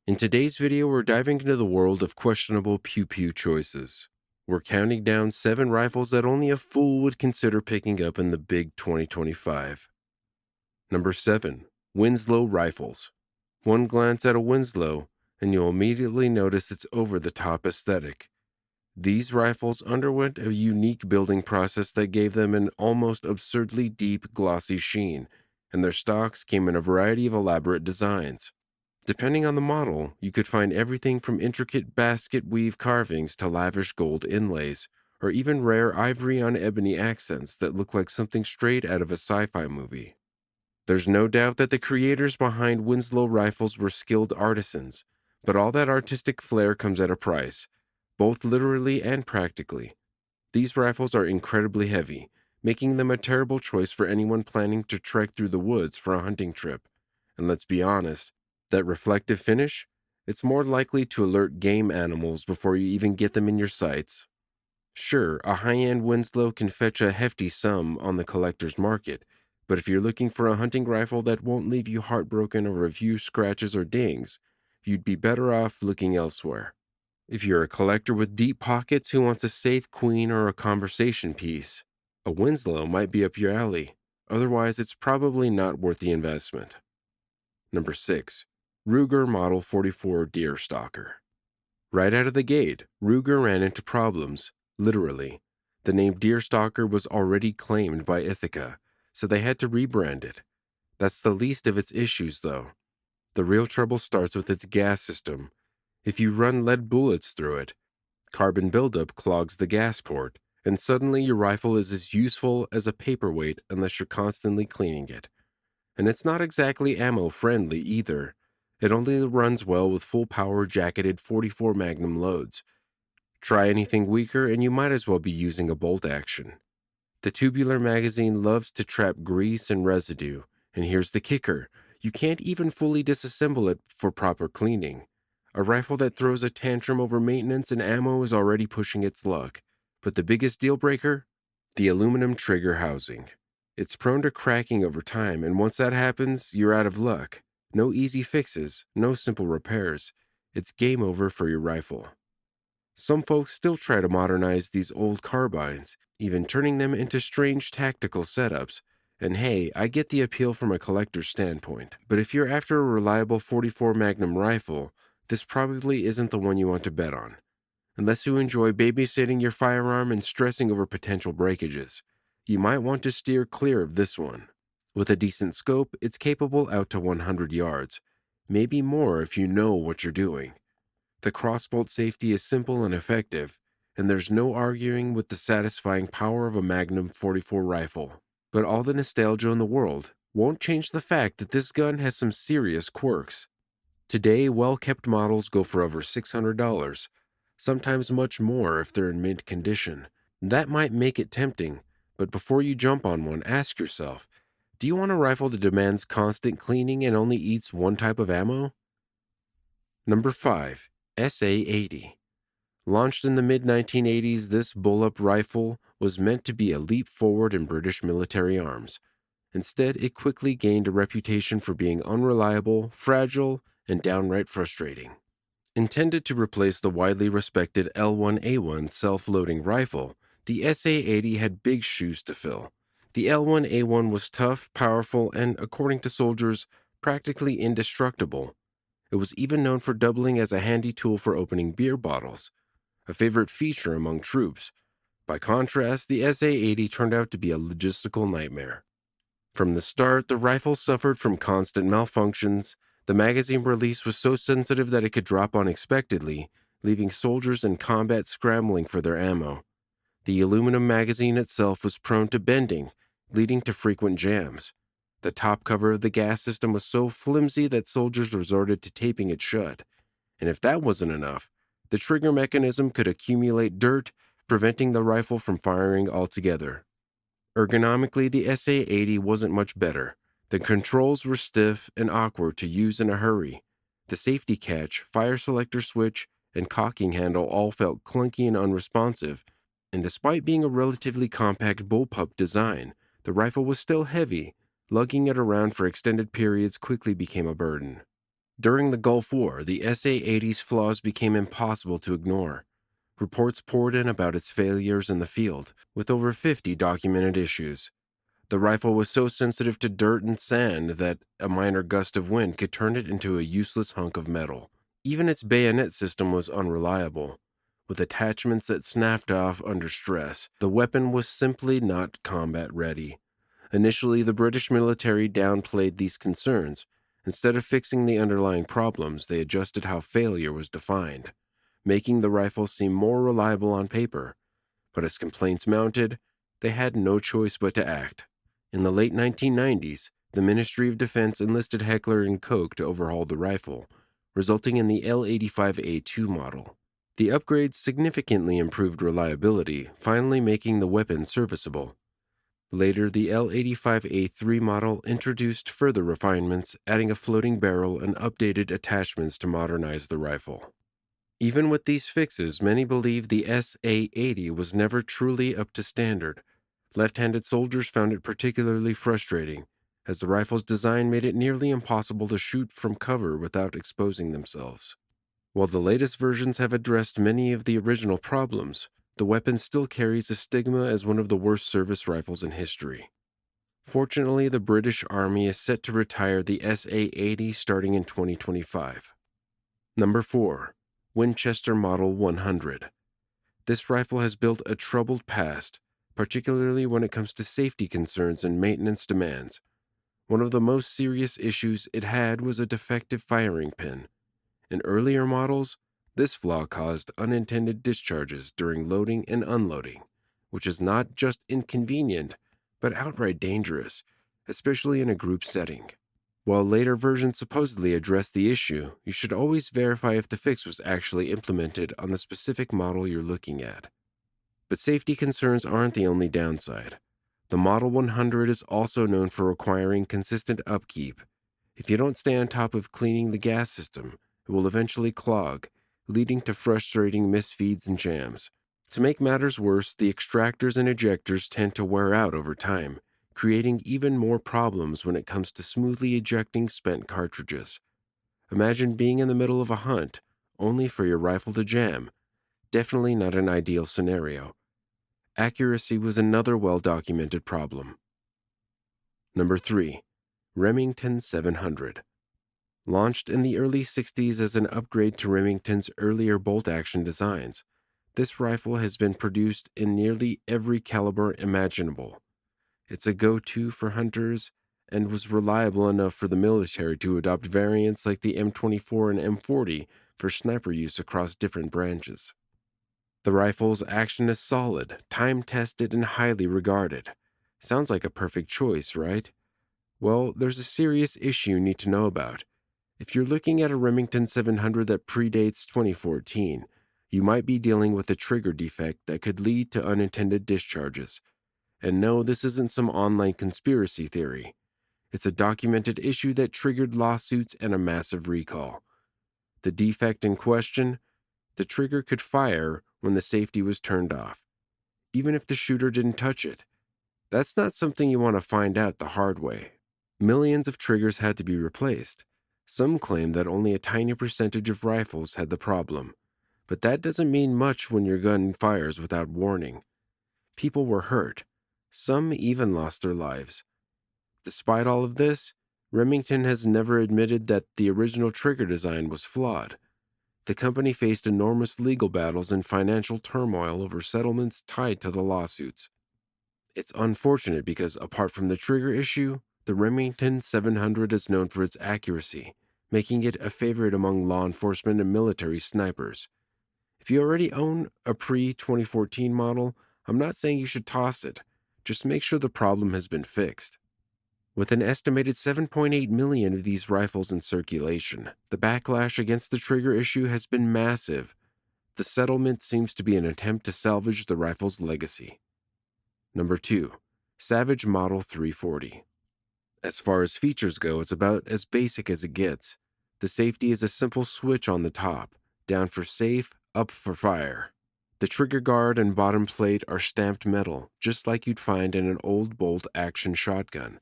In today's video, we're diving into the world of questionable pew-pew choices. We're counting down 7 rifles that only a fool would consider picking up in the big 2025. Number 7. Winslow Rifles. One glance at a Winslow, and you'll immediately notice its over-the-top aesthetic. These rifles underwent a unique building process that gave them an almost absurdly deep, glossy sheen, and their stocks came in a variety of elaborate designs. Depending on the model, you could find everything from intricate basket weave carvings to lavish gold inlays, or even rare ivory on ebony accents that look like something straight out of a sci-fi movie. There's no doubt that the creators behind Winslow Rifles were skilled artisans, but all that artistic flair comes at a price, both literally and practically. These rifles are incredibly heavy, making them a terrible choice for anyone planning to trek through the woods for a hunting trip. And let's be honest, that reflective finish? It's more likely to alert game animals before you even get them in your sights. Sure, a high-end Winslow can fetch a hefty sum on the collector's market, but if you're looking for a hunting rifle that won't leave you heartbroken over a few scratches or dings, you'd be better off looking elsewhere. If you're a collector with deep pockets who wants a safe queen or a conversation piece, a Winslow might be up your alley. Otherwise, it's probably not worth the investment. Number 6. Ruger Model 44 Deerstalker. Right out of the gate, Ruger ran into problems, literally. The name Deerstalker was already claimed by Ithaca, so they had to rebrand it. That's the least of its issues, though. The real trouble starts with its gas system. If you run lead bullets through it, carbon buildup clogs the gas port, and suddenly your rifle is as useful as a paperweight unless you're constantly cleaning it. And it's not exactly ammo-friendly either. It only runs well with full-power jacketed 44 Magnum loads. Try anything weaker and you might as well be using a bolt action. The tubular magazine loves to trap grease and residue, and here's the kicker. You can't even fully disassemble it for proper cleaning. A rifle that throws a tantrum over maintenance and ammo is already pushing its luck. But the biggest deal breaker? The aluminum trigger housing. It's prone to cracking over time, and once that happens, you're out of luck. No easy fixes, no simple repairs. It's game over for your rifle. Some folks still try to modernize these old carbines, even turning them into strange tactical setups. And hey, I get the appeal from a collector's standpoint, but if you're after a reliable 44 Magnum rifle, this probably isn't the one you want to bet on. Unless you enjoy babysitting your firearm and stressing over potential breakages, you might want to steer clear of this one. With a decent scope, it's capable out to 100 yards, maybe more if you know what you're doing. The crossbolt safety is simple and effective, and there's no arguing with the satisfying power of a Magnum 44 rifle. But all the nostalgia in the world won't change the fact that this gun has some serious quirks. Today, well-kept models go for over $600, sometimes much more if they're in mint condition. That might make it tempting, but before you jump on one, ask yourself, do you want a rifle that demands constant cleaning and only eats one type of ammo? Number 5. SA-80. Launched in the mid-1980s, this bull-up rifle was meant to be a leap forward in British military arms. Instead, it quickly gained a reputation for being unreliable, fragile, and downright frustrating. Intended to replace the widely respected L1A1 self-loading rifle, the SA-80 had big shoes to fill. The L1A1 was tough, powerful, and, according to soldiers, practically indestructible. It was even known for doubling as a handy tool for opening beer bottles, a favorite feature among troops. By contrast, the SA-80 turned out to be a logistical nightmare. From the start, the rifle suffered from constant malfunctions. The magazine release was so sensitive that it could drop unexpectedly, leaving soldiers in combat scrambling for their ammo. The aluminum magazine itself was prone to bending, leading to frequent jams. The top cover of the gas system was so flimsy that soldiers resorted to taping it shut. And if that wasn't enough, the trigger mechanism could accumulate dirt, preventing the rifle from firing altogether. Ergonomically, the SA-80 wasn't much better. The controls were stiff and awkward to use in a hurry. The safety catch, fire selector switch, and cocking handle all felt clunky and unresponsive, and despite being a relatively compact bullpup design, the rifle was still heavy. Lugging it around for extended periods quickly became a burden. During the Gulf War, the SA-80's flaws became impossible to ignore. Reports poured in about its failures in the field, with over 50 documented issues. The rifle was so sensitive to dirt and sand that a minor gust of wind could turn it into a useless hunk of metal. Even its bayonet system was unreliable. With attachments that snapped off under stress, the weapon was simply not combat ready. Initially, the British military downplayed these concerns. Instead of fixing the underlying problems, they adjusted how failure was defined, making the rifle seem more reliable on paper. But as complaints mounted, they had no choice but to act. In the late 1990s, the Ministry of Defense enlisted Heckler & Koch to overhaul the rifle, resulting in the L85A2 model. The upgrades significantly improved reliability, finally making the weapon serviceable. Later, the L85A3 model introduced further refinements, adding a floating barrel and updated attachments to modernize the rifle. Even with these fixes, many believe the SA-80 was never truly up to standard. Left-handed soldiers found it particularly frustrating, as the rifle's design made it nearly impossible to shoot from cover without exposing themselves. While the latest versions have addressed many of the original problems, the weapon still carries a stigma as one of the worst service rifles in history. Fortunately, the British Army is set to retire the SA-80 starting in 2025. Number 4. Winchester Model 100. This rifle has built a troubled past, particularly when it comes to safety concerns and maintenance demands. One of the most serious issues it had was a defective firing pin. In earlier models, this flaw caused unintended discharges during loading and unloading, which is not just inconvenient, but outright dangerous, especially in a group setting. While later versions supposedly addressed the issue, you should always verify if the fix was actually implemented on the specific model you're looking at. But safety concerns aren't the only downside. The Model 100 is also known for requiring consistent upkeep. If you don't stay on top of cleaning the gas system, it will eventually clog, leading to frustrating misfeeds and jams. To make matters worse, the extractors and ejectors tend to wear out over time, creating even more problems when it comes to smoothly ejecting spent cartridges. Imagine being in the middle of a hunt, only for your rifle to jam. Definitely not an ideal scenario. Accuracy was another well-documented problem. Number 3. Remington 700. Launched in the early 60s as an upgrade to Remington's earlier bolt-action designs, this rifle has been produced in nearly every caliber imaginable. It's a go-to for hunters and was reliable enough for the military to adopt variants like the M24 and M40 for sniper use across different branches. The rifle's action is solid, time-tested, and highly regarded. Sounds like a perfect choice, right? Well, there's a serious issue you need to know about. If you're looking at a Remington 700 that predates 2014, you might be dealing with a trigger defect that could lead to unintended discharges. And no, this isn't some online conspiracy theory. It's a documented issue that triggered lawsuits and a massive recall. The defect in question? The trigger could fire when the safety was turned off, even if the shooter didn't touch it. That's not something you want to find out the hard way. Millions of triggers had to be replaced. Some claim that only a tiny percentage of rifles had the problem, but that doesn't mean much when your gun fires without warning. People were hurt. Some even lost their lives. Despite all of this, Remington has never admitted that the original trigger design was flawed. The company faced enormous legal battles and financial turmoil over settlements tied to the lawsuits. It's unfortunate because, apart from the trigger issue, the Remington 700 is known for its accuracy, making it a favorite among law enforcement and military snipers. If you already own a pre-2014 model, I'm not saying you should toss it. Just make sure the problem has been fixed. With an estimated 7.8 million of these rifles in circulation, the backlash against the trigger issue has been massive. The settlement seems to be an attempt to salvage the rifle's legacy. Number 2. Savage Model 340. As far as features go, it's about as basic as it gets. The safety is a simple switch on the top, down for safe, up for fire. The trigger guard and bottom plate are stamped metal, just like you'd find in an old bolt-action shotgun.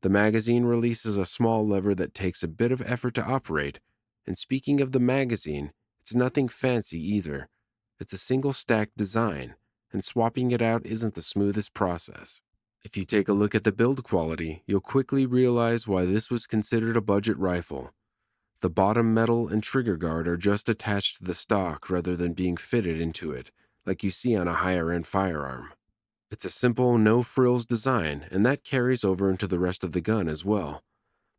The magazine releases a small lever that takes a bit of effort to operate, and speaking of the magazine, it's nothing fancy either. It's a single stack design, and swapping it out isn't the smoothest process. If you take a look at the build quality, you'll quickly realize why this was considered a budget rifle. The bottom metal and trigger guard are just attached to the stock rather than being fitted into it, like you see on a higher-end firearm. It's a simple, no-frills design, and that carries over into the rest of the gun as well.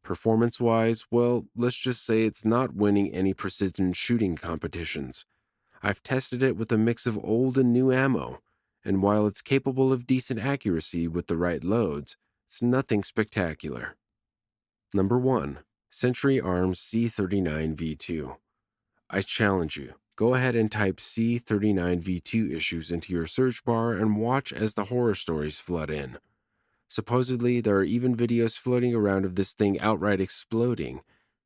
Performance-wise, well, let's just say it's not winning any precision shooting competitions. I've tested it with a mix of old and new ammo, and while it's capable of decent accuracy with the right loads, it's nothing spectacular. Number 1. Century Arms C39V2. I challenge you, go ahead and type C39V2 issues into your search bar and watch as the horror stories flood in. Supposedly, there are even videos floating around of this thing outright exploding,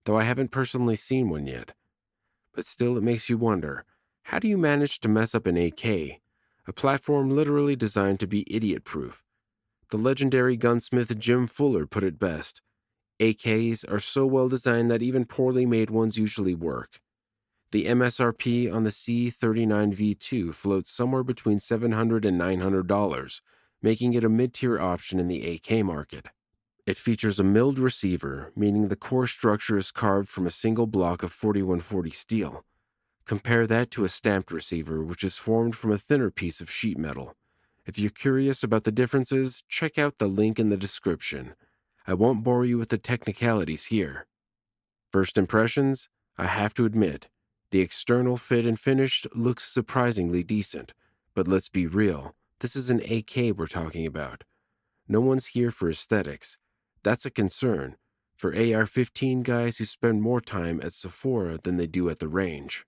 though I haven't personally seen one yet. But still, it makes you wonder, how do you manage to mess up an AK, a platform literally designed to be idiot-proof? The legendary gunsmith Jim Fuller put it best: AKs are so well designed that even poorly made ones usually work. The MSRP on the C39V2 floats somewhere between $700 and $900, making it a mid-tier option in the AK market. It features a milled receiver, meaning the core structure is carved from a single block of 4140 steel. Compare that to a stamped receiver, which is formed from a thinner piece of sheet metal. If you're curious about the differences, check out the link in the description. I won't bore you with the technicalities here. First impressions, I have to admit, the external fit and finish looks surprisingly decent, but let's be real, this is an AK we're talking about. No one's here for aesthetics. That's a concern for AR-15 guys who spend more time at Sephora than they do at the range.